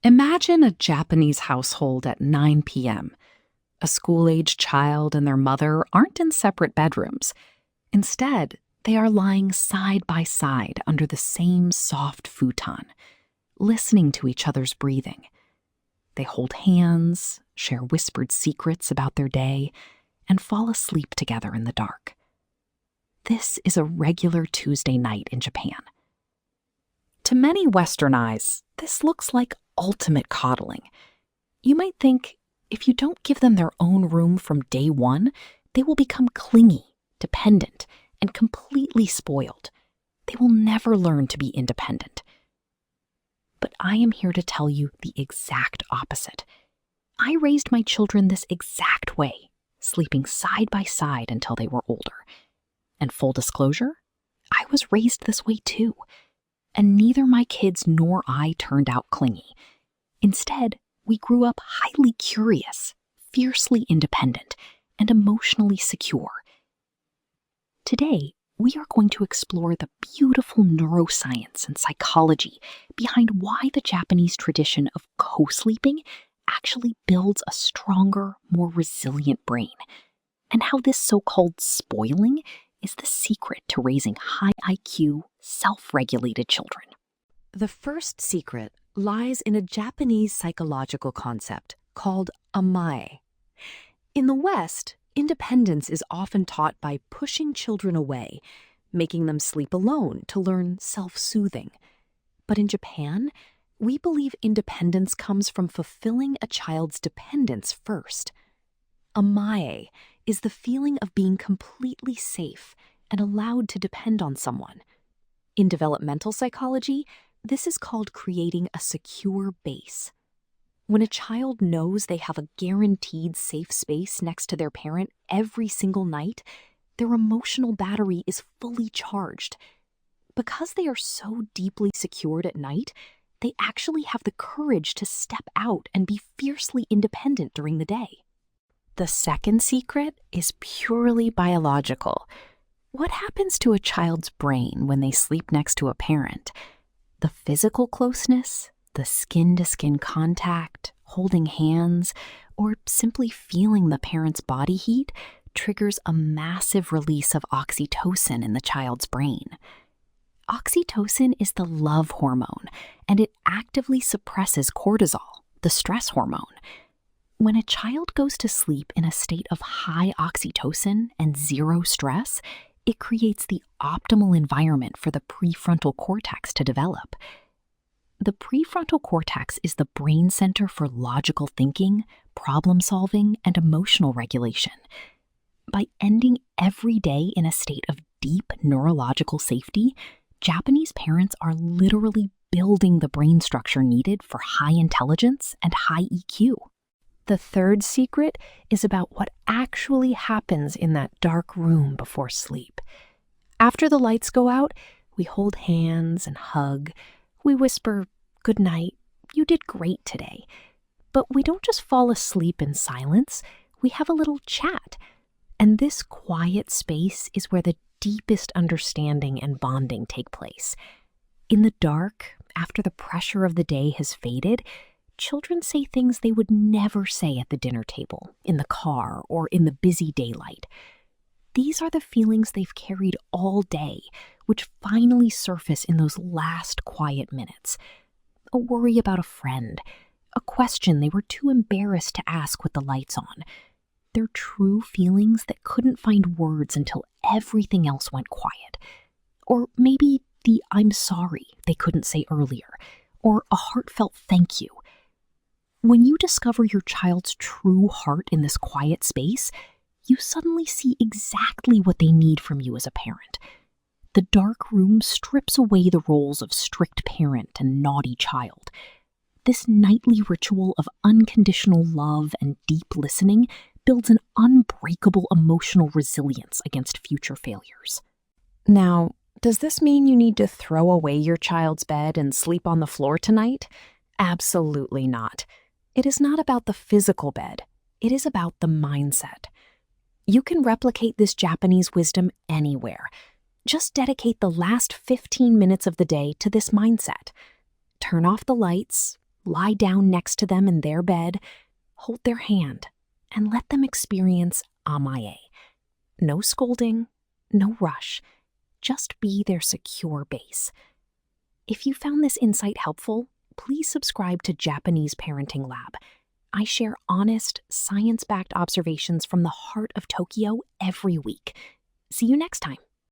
Imagine a Japanese household at 9 p.m. A school-aged child and their mother aren't in separate bedrooms. Instead, they are lying side by side under the same soft futon, listening to each other's breathing. They hold hands, share whispered secrets about their day, and fall asleep together in the dark. This is a regular Tuesday night in Japan. To many Western eyes, this looks like ultimate coddling. You might think if you don't give them their own room from day one, they will become clingy, dependent, and completely spoiled. They will never learn to be independent. But I am here to tell you the exact opposite. I raised my children this exact way, sleeping side by side until they were older. And full disclosure, I was raised this way too. And neither my kids nor I turned out clingy. Instead, we grew up highly curious, fiercely independent, and emotionally secure. Today, we are going to explore the beautiful neuroscience and psychology behind why the Japanese tradition of co-sleeping actually builds a stronger, more resilient brain, and how this so-called spoiling is the secret to raising high IQ, self-regulated children. The first secret lies in a Japanese psychological concept called Amae. In the West, independence is often taught by pushing children away, making them sleep alone to learn self-soothing. But in Japan, we believe independence comes from fulfilling a child's dependence first. Amae is the feeling of being completely safe and allowed to depend on someone. In developmental psychology, this is called creating a secure base. When a child knows they have a guaranteed safe space next to their parent every single night, their emotional battery is fully charged. Because they are so deeply secured at night, they actually have the courage to step out and be fiercely independent during the day. The second secret is purely biological. What happens to a child's brain when they sleep next to a parent? The physical closeness, the skin-to-skin contact, holding hands, or simply feeling the parent's body heat triggers a massive release of oxytocin in the child's brain. Oxytocin is the love hormone, and it actively suppresses cortisol, the stress hormone. When a child goes to sleep in a state of high oxytocin and zero stress, it creates the optimal environment for the prefrontal cortex to develop. The prefrontal cortex is the brain center for logical thinking, problem solving, and emotional regulation. By ending every day in a state of deep neurological safety, Japanese parents are literally building the brain structure needed for high intelligence and high EQ. The third secret is about what actually happens in that dark room before sleep. After the lights go out, we hold hands and hug. We whisper, "Good night, you did great today." But we don't just fall asleep in silence, we have a little chat. And this quiet space is where the deepest understanding and bonding take place. In the dark, after the pressure of the day has faded, children say things they would never say at the dinner table, in the car, or in the busy daylight. These are the feelings they've carried all day, which finally surface in those last quiet minutes. A worry about a friend, a question they were too embarrassed to ask with the lights on. They're true feelings that couldn't find words until everything else went quiet. Or maybe the "I'm sorry" they couldn't say earlier, or a heartfelt thank you. When you discover your child's true heart in this quiet space, you suddenly see exactly what they need from you as a parent. The dark room strips away the roles of strict parent and naughty child. This nightly ritual of unconditional love and deep listening builds an unbreakable emotional resilience against future failures. Now, does this mean you need to throw away your child's bed and sleep on the floor tonight? Absolutely not. It is not about the physical bed. It is about the mindset. You can replicate this Japanese wisdom anywhere. Just dedicate the last 15 minutes of the day to this mindset. Turn off the lights, Lie down next to them in their bed, hold their hand, and let them experience Amae. No scolding, no rush, just be their secure base. If you found this insight helpful, please subscribe to Japanese Parenting Lab. I share honest, science-backed observations from the heart of Tokyo every week. See you next time.